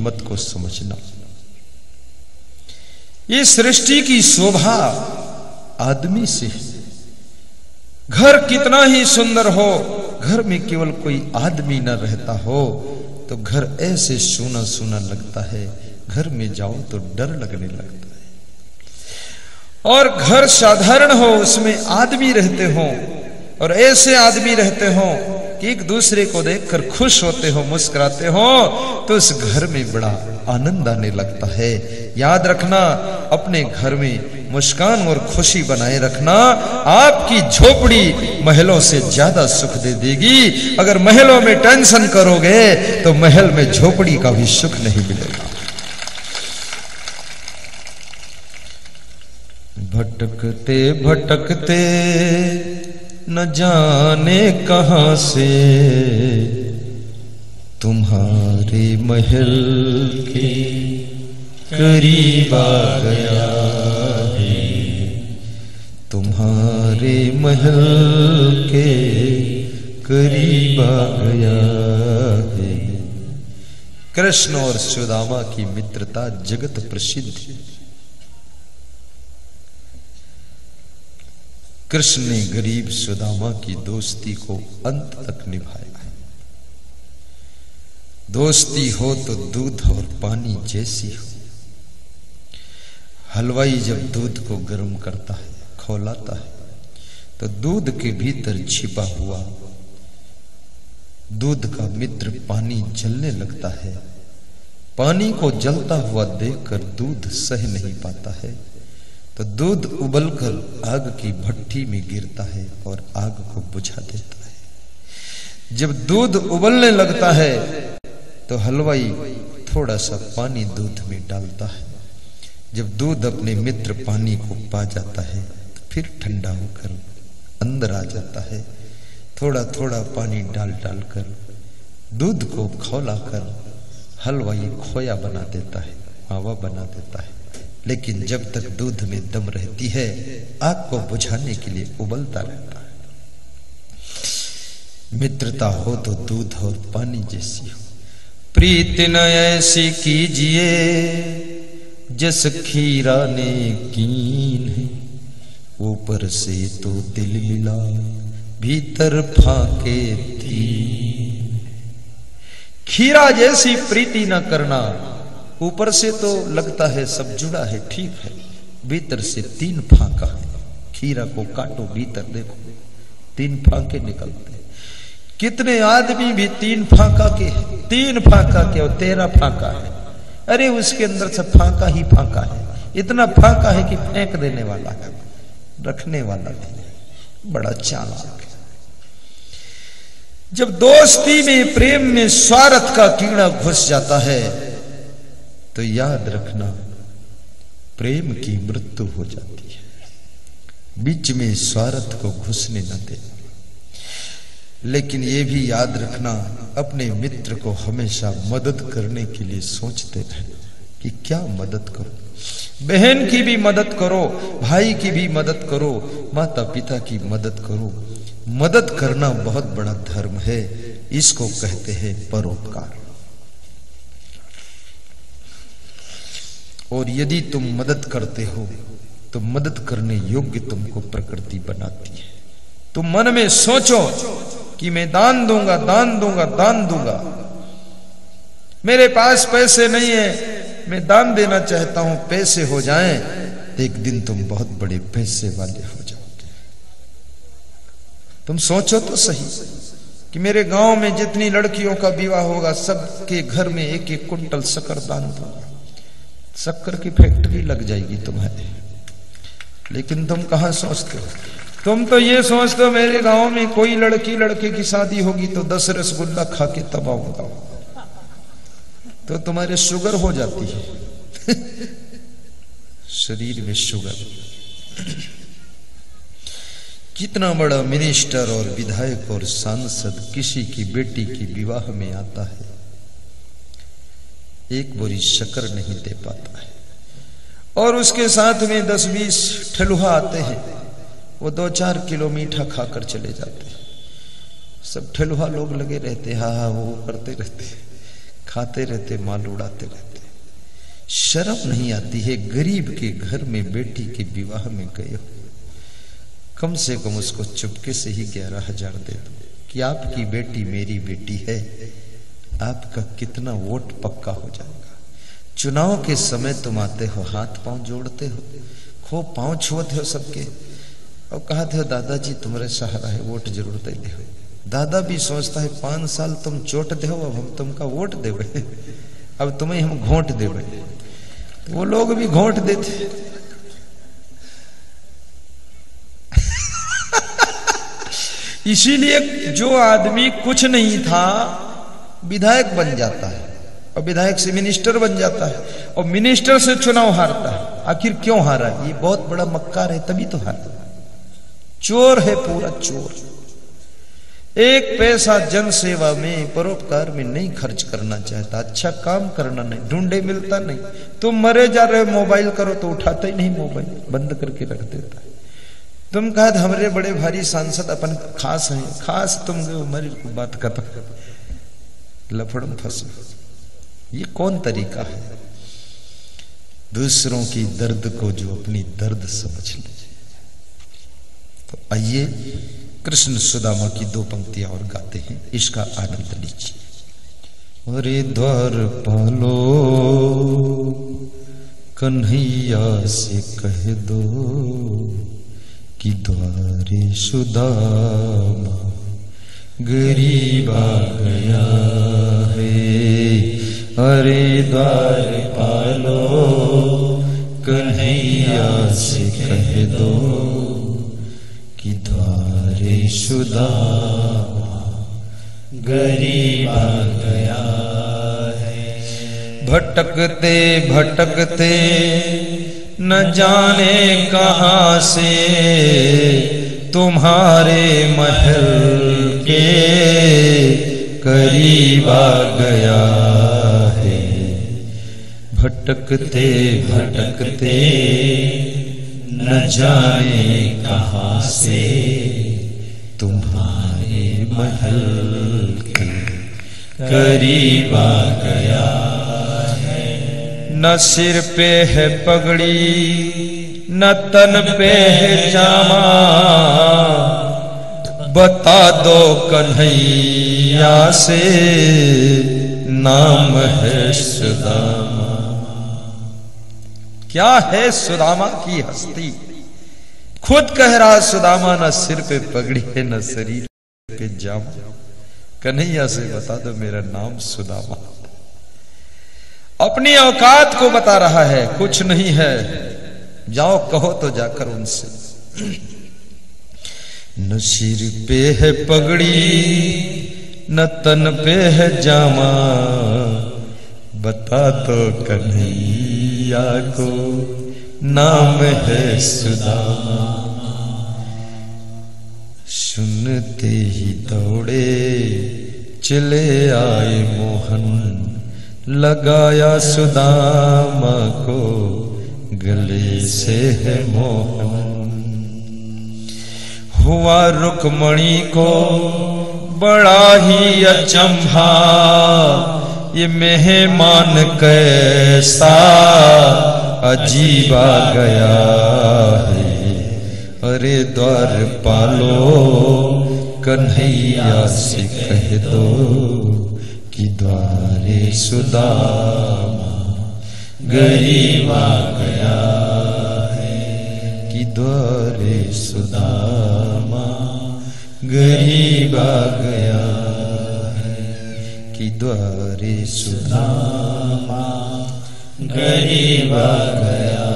कीमत को समझना। ये सृष्टि की शोभा आदमी से है। घर कितना ही सुंदर हो, घर में केवल कोई आदमी न रहता हो तो घर ऐसे सूना सूना लगता है, घर में जाओ तो डर लगने लगता है। और घर साधारण हो, उसमें आदमी रहते हो और ऐसे आदमी रहते हो कि एक दूसरे को देखकर खुश होते हो, मुस्कुराते हो, तो उस घर में बड़ा आनंद आने लगता है। याद रखना, अपने घर में मुस्कान और खुशी बनाए रखना। आपकी झोपड़ी महलों से ज्यादा सुख दे देगी। अगर महलों में टेंशन करोगे तो महल में झोपड़ी का भी सुख नहीं मिलेगा। भटकते भटकते न जाने कहां से तुम्हारे महल के करीब आ गया है, तुम्हारे महल के करीब आ गया है। कृष्ण और सुदामा की मित्रता जगत प्रसिद्ध है। कृष्ण ने गरीब सुदामा की दोस्ती को अंत तक निभाया है। दोस्ती हो तो दूध और पानी जैसी हो। हलवाई जब दूध को गर्म करता है, खौलाता है, तो दूध के भीतर छिपा हुआ दूध का मित्र पानी जलने लगता है। पानी को जलता हुआ देखकर दूध सह नहीं पाता है, तो दूध उबलकर आग की भट्टी में गिरता है और आग को बुझा देता है। जब दूध उबलने लगता है तो हलवाई थोड़ा सा पानी दूध में डालता है। जब दूध अपने मित्र पानी को पा जाता है तो फिर ठंडा होकर अंदर आ जाता है। थोड़ा थोड़ा पानी डाल डालकर दूध को खौलाकर हलवाई खोया बना देता है, मावा बना देता है। लेकिन जब तक दूध में दम रहती है, आग को बुझाने के लिए उबलता रहता है। मित्रता हो तो दूध और पानी जैसी हो। प्रीति न ऐसी कीजिए जस खीरा ने कीन है, ऊपर से तो दिल मिला भीतर फाके थी। खीरा जैसी प्रीति न करना, ऊपर से तो लगता है सब जुड़ा है, ठीक है, भीतर से 3 फाका है। खीरा को काटो, भीतर देखो 3 फाके निकलते हैं। कितने आदमी भी 3 फाका के हैं, 3 फाका के और 13 फाका है। अरे उसके अंदर से फाका ही फाका है। इतना फाका है कि फेंक देने वाला है, रखने वाला नहीं। बड़ा चालाक है। जब दोस्ती में, प्रेम में स्वार्थ का कीड़ा घुस जाता है तो याद रखना प्रेम की मृत्यु हो जाती है। बीच में स्वार्थ को घुसने न देना। लेकिन यह भी याद रखना, अपने मित्र को हमेशा मदद करने के लिए सोचते रहना कि क्या मदद करो। बहन की भी मदद करो, भाई की भी मदद करो, माता पिता की मदद करो। मदद करना बहुत बड़ा धर्म है। इसको कहते हैं परोपकार। और यदि तुम मदद करते हो तो मदद करने योग्य तुमको प्रकृति बनाती है। तुम मन में सोचो कि मैं दान दूंगा, दान दूंगा, दान दूंगा। मेरे पास पैसे नहीं है, मैं दान देना चाहता हूं, पैसे हो जाएं, एक दिन तुम बहुत बड़े पैसे वाले हो जाओगे। तुम सोचो तो सही कि मेरे गांव में जितनी लड़कियों का विवाह होगा, सबके घर में 1-1 कुंटल शक्कर दान दूंगा। शक्कर की फैक्ट्री लग जाएगी तुम्हारे। लेकिन तुम कहां सोचते हो? तुम तो ये सोचते हो मेरे गांव में कोई लड़की लड़के की शादी होगी तो 10 रसगुल्ला खा के तबाह होगा, तो तुम्हारे शुगर हो जाती है शरीर में शुगर। कितना बड़ा मिनिस्टर और विधायक और सांसद किसी की बेटी की विवाह में आता है, एक बोरी शक्कर नहीं दे पाता है। और उसके साथ में 10-20 ठेलुहा आते हैं, वो 2-4 किलो मीठा खाकर चले जाते हैं। सब ठेलुहा लोग लगे रहते, हाँ हाँ वो करते रहते, खाते रहते, माल उड़ाते रहते। शर्म नहीं आती है? गरीब के घर में बेटी के विवाह में गए हो, कम से कम उसको चुपके से ही 11,000 दे दो कि आपकी बेटी मेरी बेटी है, आपका कितना वोट पक्का हो जाएगा। चुनाव के समय तुम आते हो, हाथ पांव जोड़ते हो, खूब पांव छुअते हो सबके, और कहते हो दादाजी तुम्हारे सहारा है, वोट जरूर दे हो। दादा भी सोचता है 5 साल तुम चोट दे हो, अब हम तुमका वोट देवे, अब तुम्हें हम घोंट देवे। तो वो लोग भी घोंट देते। इसीलिए जो आदमी कुछ नहीं था विधायक बन जाता है, और विधायक से मिनिस्टर बन जाता है, और मिनिस्टर से चुनाव हारता है। आखिर क्यों हारा? ये बहुत बड़ा मक्कार है, तभी तो हारा। चोर है, पूरा चोर। एक पैसा जन सेवा में, परोपकार में नहीं खर्च करना चाहता, अच्छा काम करना नहीं, ढूंढे मिलता नहीं। तुम मरे जा रहे हो, मोबाइल करो तो उठाता ही नहीं, मोबाइल बंद करके रख देता है। तुम कहा हमारे बड़े भारी सांसद अपन खास हैं, खास तुम मरी बात करता, लफड़म फंस। ये कौन तरीका है? दूसरों की दर्द को जो अपनी दर्द समझ ले। तो आइए कृष्ण सुदामा की 2 पंक्तियां और गाते हैं, इसका आनंद लीजिए। अरे द्वारपालो कन्हैया से कह दो कि द्वारे सुदामा गरीब आ गया है। अरे द्वारपालो कन्हैया से कह दो कि द्वारे सुदामा गरीब आ गया है। भटकते भटकते न जाने कहां से तुम्हारे महल के करीब आ गया है। भटकते भटकते न जाने कहां से तुम्हारे महल के करीब आ गया है। न सिर पे है पगड़ी, न तन पे है जामा, बता दो कन्हैया से नाम है सुदामा। क्या है सुदामा की हस्ती? खुद कह रहा सुदामा, न सिर पे पगड़ी है न शरीर पे जामा, कन्हैया से बता दो मेरा नाम सुदामा। अपनी औकात को बता रहा है, कुछ नहीं है, जाओ कहो तो जाकर उनसे। न सिर पे है पगड़ी न तन पे है जामा, बता तो कन्हैया को नाम है सुदामा। सुनते ही दौड़े चले आए मोहन, लगाया सुदामा को गले से है मोहन। हुआ रुक्मणी को बड़ा ही अचंभा, ये मेहमान कैसा अजीब आ गया है। अरे द्वारपालो कन्हैया से कह दो कि द्वारे सुदामा गरीब आ गया है। कि द्वारे सुदामा गरीब आ गया है। कि द्वारे सुदामा गरीब आ गया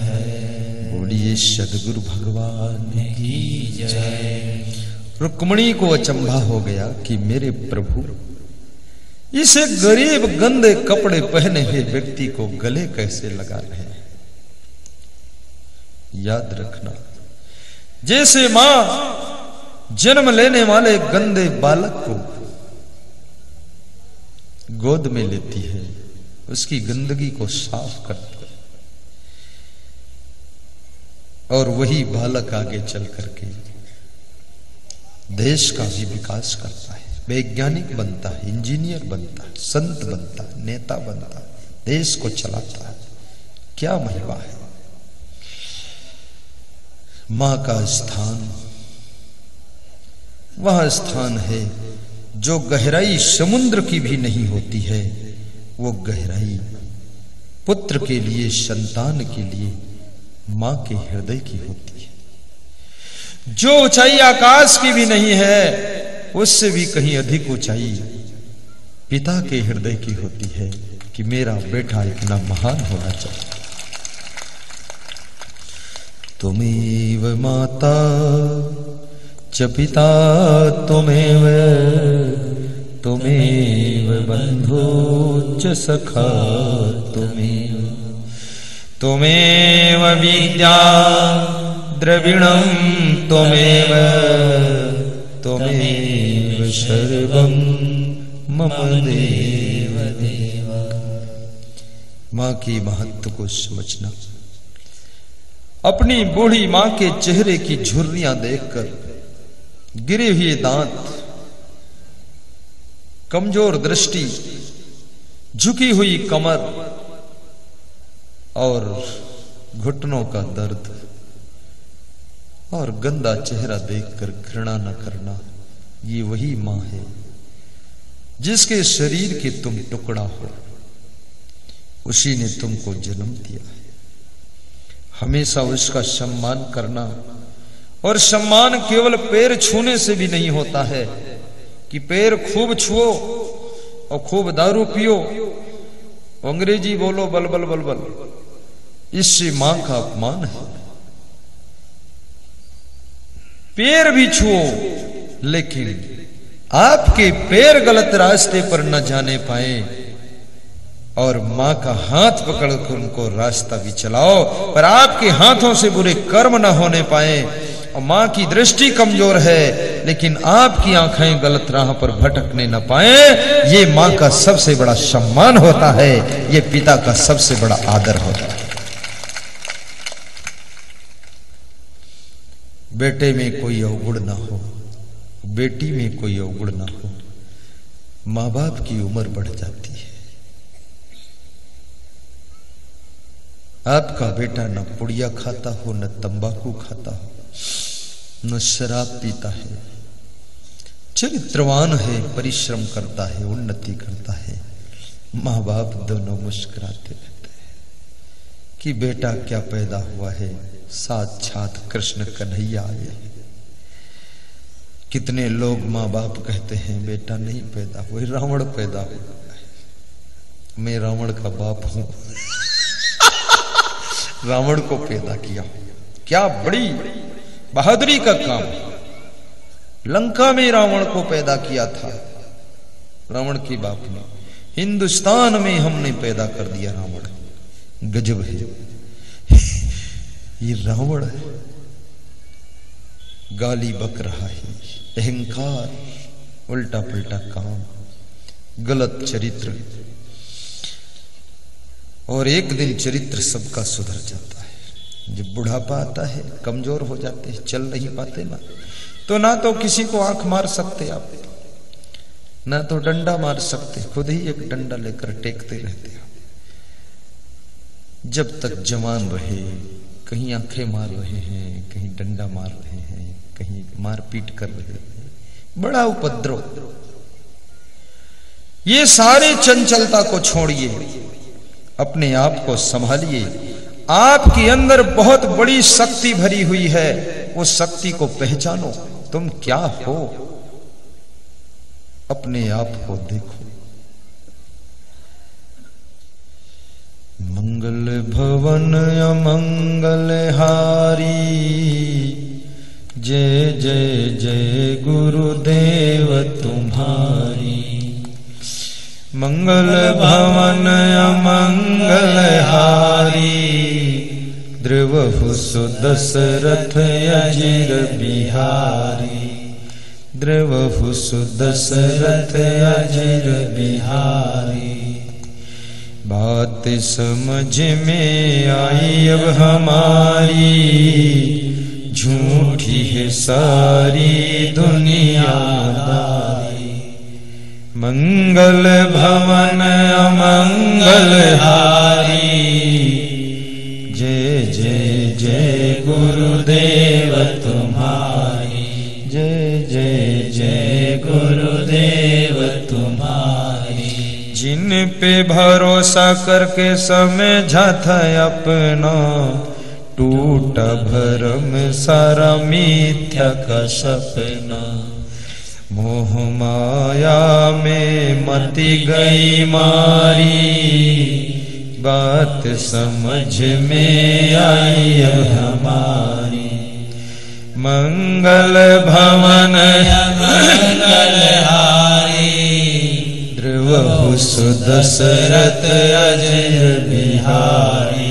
है। बोलिए सद्गुरु भगवान की जय। रुक्मणी को अचंभा हो गया कि मेरे प्रभु इसे गरीब गंदे कपड़े पहने हुए व्यक्ति को गले कैसे लगा रहे हैं। याद रखना, जैसे मां जन्म लेने वाले गंदे बालक को गोद में लेती है, उसकी गंदगी को साफ करती है, और वही बालक आगे चल करके देश का भी विकास करता है, वैज्ञानिक बनता है, इंजीनियर बनता है, संत बनता है, नेता बनता है, देश को चलाता है। क्या महिमा है मां का स्थान। वह स्थान है जो गहराई समुद्र की भी नहीं होती है। वो गहराई पुत्र के लिए, संतान के लिए मां के हृदय की होती है। जो ऊंचाई आकाश की भी नहीं है, उससे भी कहीं अधिक ऊंचाई पिता के हृदय की होती है कि मेरा बेटा इतना महान होना चाहिए। तुमेव माता च पिता तुमेव, तुमेव बंधु च सखा तुमेव, तुमेव विद्या द्रविणं तुमेव, तुमेव सर्वं मम देव देव। मां की महत्व को समझना। अपनी बूढ़ी मां के चेहरे की झुर्रियां देखकर, गिरे हुए दांत, कमजोर दृष्टि, झुकी हुई कमर और घुटनों का दर्द और गंदा चेहरा देखकर घृणा न करना, ये वही मां है जिसके शरीर के तुम टुकड़ा हो। उसी ने तुमको जन्म दिया है। हमेशा उसका सम्मान करना। और सम्मान केवल पैर छूने से भी नहीं होता है कि पैर खूब छुओ और खूब दारू पियो, अंग्रेजी बोलो बल बल बल बल, इससे मां का अपमान है। पैर भी छुओ, लेकिन आपके पैर गलत रास्ते पर न जाने पाए और मां का हाथ पकड़कर उनको रास्ता भी चलाओ, पर आपके हाथों से बुरे कर्म न होने पाए। और मां की दृष्टि कमजोर है, लेकिन आपकी आंखें गलत राह पर भटकने न पाए, ये मां का सबसे बड़ा सम्मान होता है, ये पिता का सबसे बड़ा आदर होता है। बेटे में कोई अवगुण ना हो, बेटी में कोई अवगुण ना हो, मां बाप की उम्र बढ़ जाती है। आपका बेटा न पुड़िया खाता हो, न तंबाकू खाता हो, न शराब पीता है, चरित्रवान है, परिश्रम करता है, उन्नति करता है, मां बाप दोनों मुस्कुराते रहते हैं कि बेटा क्या पैदा हुआ है, साक्षात कृष्ण कन्हैया आए। कितने लोग मां बाप कहते हैं बेटा नहीं पैदा हुआ, रावण पैदा हुआ है। मैं रावण का बाप हूं, रावण को पैदा किया। क्या बड़ी बहादुरी का काम। लंका में रावण को पैदा किया था रावण के बाप ने, हिंदुस्तान में हमने पैदा कर दिया रावण। गजब है ये रावण है, गाली बक रहा है, अहंकार, उल्टा पुल्टा काम, गलत चरित्र। और एक दिन चरित्र सबका सुधर जाता है। जब बुढ़ापा आता है, कमजोर हो जाते हैं, चल नहीं पाते ना तो किसी को आंख मार सकते आप, ना तो डंडा मार सकते, खुद ही एक डंडा लेकर टेकते रहते हैं। जब तक जवान रहे, कहीं आंखें मार रहे हैं, कहीं डंडा मार रहे हैं, कहीं मारपीट कर रहे हैं, बड़ा उपद्रव। ये सारे चंचलता को छोड़िए, अपने आप को संभालिए। आपके अंदर बहुत बड़ी शक्ति भरी हुई है, उस शक्ति को पहचानो। तुम क्या हो, अपने आप को देखो। मंगल भवन अमंगल हारी, जय जय जय गुरुदेव तुम्हारी। मंगल भवन अमंगल हारी, द्रवहु सुदशरथ अजिर बिहारी। द्रवहु सुदशरथ अजिर बिहारी। बात समझ में आई अब हमारी, झूठी है सारी दुनियादारी। मंगल भवन अमंगल हारी, जय जय जय गुरुदेव तुम्हारी, जय जय जय गुरुदेव तुम्हारी। जिन पे भरोसा करके समझा था अपना, टूटा भरम सारा मिथ्या का सपना। मोह माया में मति गई मारी, बात समझ में आई हमारी। मंगल भवन मंगल हारी, ध्रुव सुदशरथ अजय बिहारी।